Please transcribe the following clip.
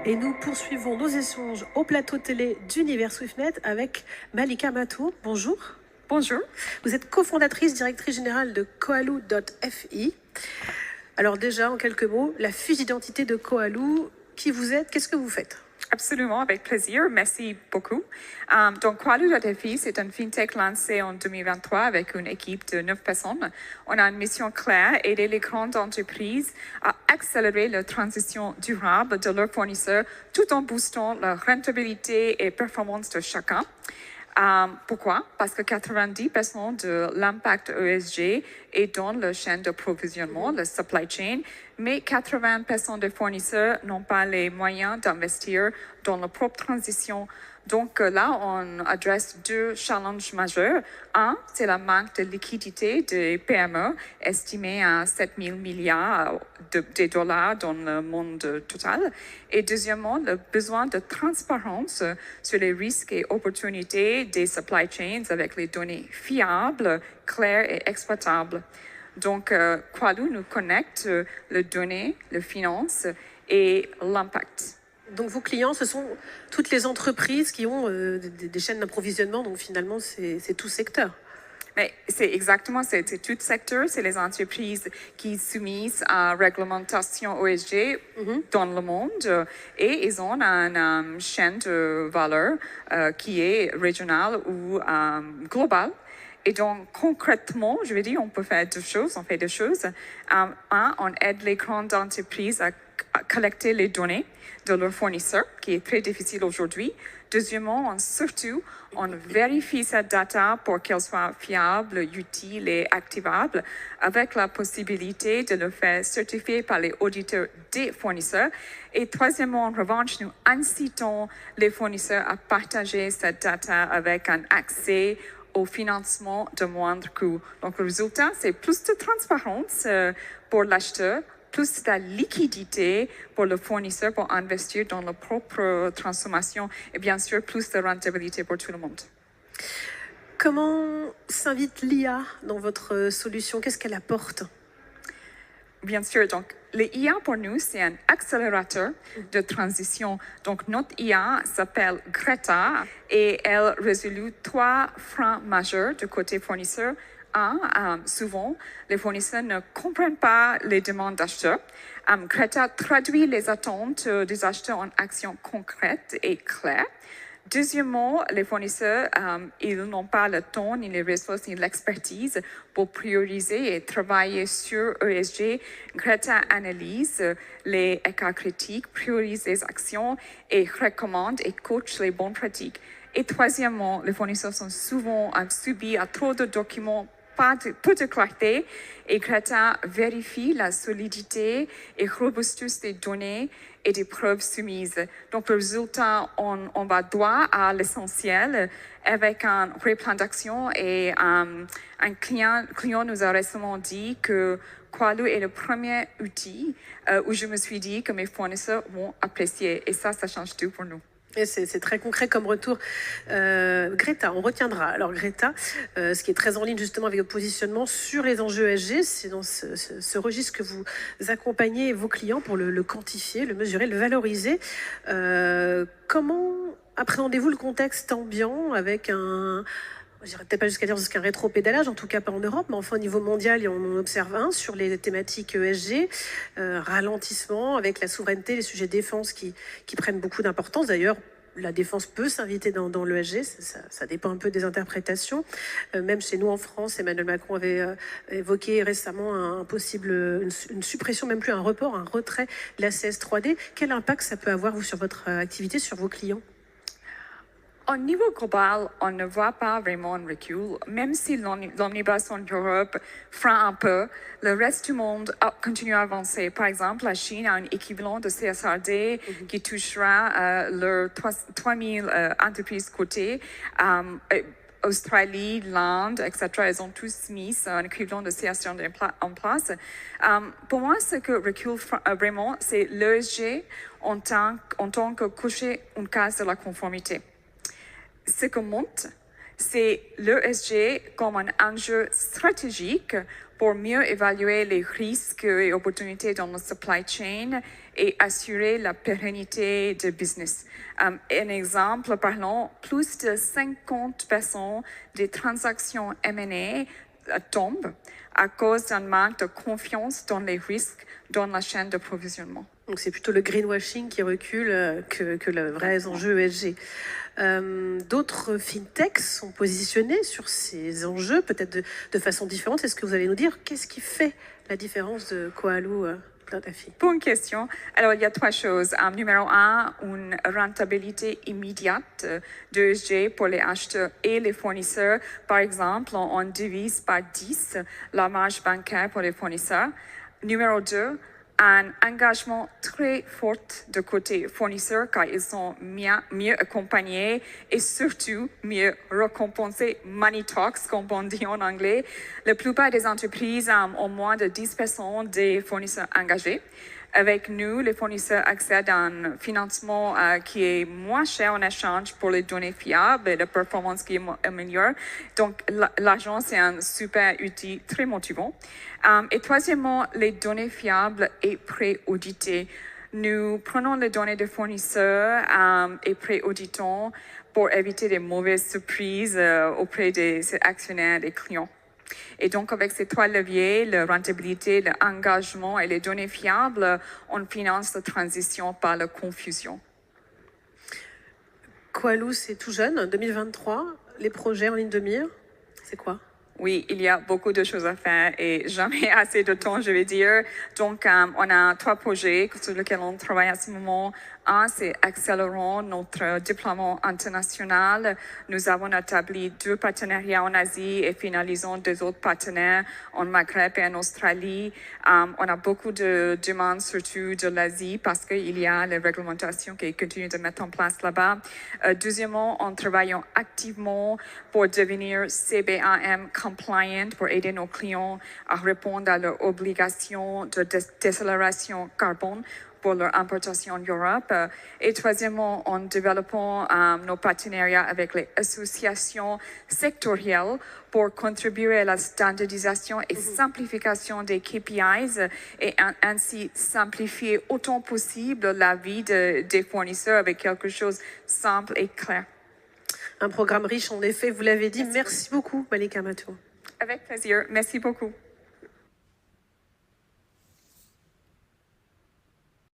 Et nous poursuivons nos échanges au plateau télé d'Univers SwiftNet avec Malika Matou. Bonjour. Bonjour. Vous êtes cofondatrice, directrice générale de Coalou.fi. Alors déjà, en quelques mots, la fiche d'identité de Coalou, qui vous êtes, qu'est-ce que vous faites? Absolument, avec plaisir. Merci beaucoup. Donc, Coalou.fi, c'est un fintech lancé en 2023 avec une équipe de 9 personnes. On a une mission claire, aider les grandes entreprises à accélérer la transition durable de leurs fournisseurs tout en boostant la rentabilité et performance de chacun. Pourquoi? Parce que 90% de l'impact ESG est dans la chaîne d'approvisionnement, le supply chain, mais 80% des fournisseurs n'ont pas les moyens d'investir dans leur propre transition. Donc là, on adresse deux challenges majeurs. Un, c'est la manque de liquidité des PME, estimée à 7 000 milliards de dollars dans le monde total. Et deuxièmement, le besoin de transparence sur les risques et opportunités des supply chains avec les données fiables, claires et exploitables. Donc, Coalou nous connecte les données, les finances et l'impact. Donc vos clients, ce sont toutes les entreprises qui ont des chaînes d'approvisionnement, donc finalement c'est tout secteur. Mais c'est exactement, c'est tout secteur, c'est les entreprises qui soumisent à réglementation ESG dans le monde et ils ont une chaîne de valeur qui est régionale ou globale. Et donc, concrètement, je veux dire, on peut faire deux choses, on fait deux choses. Un, on aide les grandes entreprises à collecter les données de leurs fournisseurs, qui est très difficile aujourd'hui. Deuxièmement, on vérifie cette data pour qu'elle soit fiable, utile et activable, avec la possibilité de le faire certifier par les auditeurs des fournisseurs. Et troisièmement, en revanche, nous incitons les fournisseurs à partager cette data avec un accès au financement de moindre coût. Donc, le résultat, c'est plus de transparence pour l'acheteur, plus de liquidité pour le fournisseur pour investir dans leur propre transformation et bien sûr, plus de rentabilité pour tout le monde. Comment s'invite l'IA dans votre solution? Qu'est-ce qu'elle apporte? Bien sûr, donc l'IA pour nous, c'est un accélérateur de transition. Donc notre IA s'appelle Greta et elle résout trois freins majeurs du côté fournisseur. Un, souvent, les fournisseurs ne comprennent pas les demandes d'acheteurs. Greta traduit les attentes des acheteurs en actions concrètes et claires. Deuxièmement, les fournisseurs, ils n'ont pas le temps, ni les ressources, ni l'expertise pour prioriser et travailler sur ESG. Greta analyse les écarts critiques, priorise les actions et recommande et coach les bonnes pratiques. Et troisièmement, les fournisseurs sont souvent subis à trop de documents, peu de clarté, et Greta vérifie la solidité et robustesse des données et des preuves soumises. Donc, le résultat, on va droit à l'essentiel avec un replan d'action et un client nous a récemment dit que Coalou est le premier outil où je me suis dit que mes fournisseurs vont apprécier. Et ça change tout pour nous. Et c'est très concret comme retour. Greta, on retiendra. Alors Greta, ce qui est très en ligne justement avec votre positionnement sur les enjeux ESG, c'est dans ce registre que vous accompagnez vos clients pour le quantifier, le mesurer, le valoriser. Comment appréhendez-vous le contexte ambiant avec je n'irai peut-être pas jusqu'à dire jusqu'à un rétro-pédalage, en tout cas pas en Europe, mais enfin au niveau mondial, on en observe un sur les thématiques ESG, ralentissement avec la souveraineté, les sujets de défense qui prennent beaucoup d'importance. D'ailleurs, la défense peut s'inviter dans l'ESG, ça dépend un peu des interprétations. Même chez nous en France, Emmanuel Macron avait évoqué récemment une suppression, même plus un report, un retrait de la CS3D. Quel impact ça peut avoir, vous, sur votre activité, sur vos clients? Au niveau global, on ne voit pas vraiment un recul. Même si l'omnibus en Europe freine un peu, le reste du monde continue à avancer. Par exemple, la Chine a un équivalent de CSRD qui touchera leurs 3000 entreprises cotées. Australie, l'Inde, etc., elles ont tous mis un équivalent de CSRD en place. Pour moi, ce que recule vraiment, c'est l'ESG en tant que cocher une case de la conformité. Ce que monte, c'est l'ESG comme un enjeu stratégique pour mieux évaluer les risques et opportunités dans notre supply chain et assurer la pérennité du business. Un exemple parlant, plus de 50% des transactions M&A tombent à cause d'un manque de confiance dans les risques dans la chaîne d'approvisionnement. Donc c'est plutôt le greenwashing qui recule que le vrai enjeu ESG. D'autres fintechs sont positionnés sur ces enjeux, peut-être de façon différente. Est-ce que vous allez nous dire qu'est-ce qui fait la différence de Coalou, Daphé? Bonne question. Alors, il y a trois choses. Numéro un, une rentabilité immédiate de ESG pour les acheteurs et les fournisseurs. Par exemple, on divise par 10 la marge bancaire pour les fournisseurs. Numéro 2, un engagement très fort de côté fournisseur car ils sont mieux accompagnés et surtout mieux récompensés. Money talks, comme on dit en anglais. La plupart des entreprises ont moins de 10% des fournisseurs engagés. Avec nous, les fournisseurs accèdent à un financement qui est moins cher en échange pour les données fiables et la performance qui est meilleure. Donc, l'argent, c'est un super outil très motivant. Et troisièmement, les données fiables et pré-auditées. Nous prenons les données des fournisseurs et pré-auditons pour éviter des mauvaises surprises auprès des actionnaires et clients. Et donc, avec ces trois leviers, la rentabilité, l'engagement et les données fiables, on finance la transition par la confusion. Coalou, c'est tout jeune, 2023. Les projets en ligne de mire, c'est quoi? Oui, il y a beaucoup de choses à faire et jamais assez de temps, je vais dire. Donc, on a 3 projets sur lesquels on travaille à ce moment. Un, c'est accélérons notre déploiement international. Nous avons établi 2 partenariats en Asie et finalisons 2 autres partenaires en Maghreb et en Australie. On a beaucoup de demandes, surtout de l'Asie, parce qu'il y a les réglementations qui continuent de mettre en place là-bas. Deuxièmement, on travaille activement pour devenir CBAM compliant, pour aider nos clients à répondre à leurs obligations de décélération carbone pour leur importation en Europe. Et troisièmement, en développant nos partenariats avec les associations sectorielles pour contribuer à la standardisation et simplification des KPIs et ainsi simplifier autant possible la vie des fournisseurs avec quelque chose de simple et clair. Un programme riche, en effet, vous l'avez dit. Merci beaucoup, Malika Matou. Avec plaisir. Merci beaucoup.